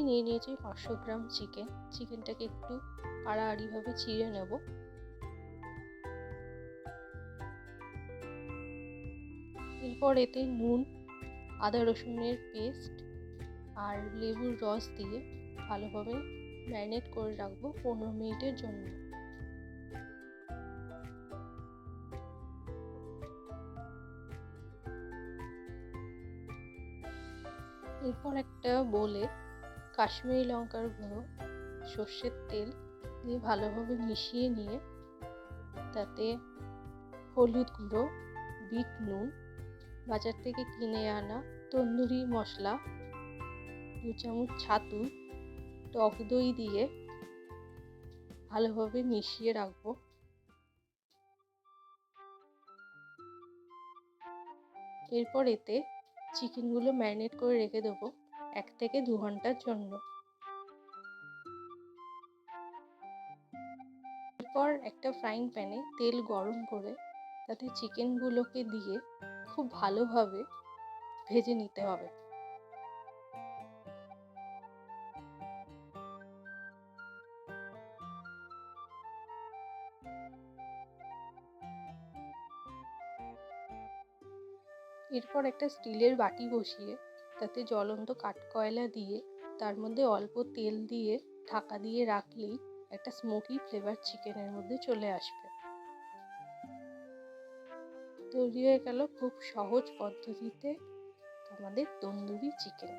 নিয়ে নিয়েছি 500 gram chicken. চিকেনটাকে একটু আড়াআড়িভাবে চিড়ে নেব। এরপর এতে নুন, আদা রসুনের পেস্ট আর লেবুর রস দিয়ে ভালোভাবে ম্যারিনেট করে রাখবো 15 মিনিটের জন্য। এরপর একটা বোলে কাশ্মীরি লঙ্কার গুঁড়ো, সর্ষের তেল দিয়ে ভালোভাবে মিশিয়ে নিয়ে তাতে হলুদ গুঁড়ো, বিট নুন, বাজার থেকে কিনে আনা তন্দুরি মশলা, 2 চামচ ছাতু, টক দই দিয়ে ভালোভাবে মিশিয়ে রাখবো। এরপর এতে চিকেনগুলো ম্যারিনেট করে রেখে দেবো 1 থেকে 2 ঘন্টার জন্য। এরপর একটা ফ্রাইং প্যানে তেল গরম করে তাতে চিকেনগুলোকে দিয়ে খুব ভালোভাবে ভেজে নিতে হবে। এরপর একটা স্টিলের বাটি বসিয়ে তাতে জ্বলন্ত কাঠকয়লা দিয়ে তার মধ্যে অল্প তেল দিয়ে ঢাকা দিয়ে রাখলেই একটা স্মোকি ফ্লেভার চিকেনের মধ্যে চলে আসবে। তৈরি হয়ে গেল খুব সহজ পদ্ধতিতে আমাদের তন্দুরি চিকেন।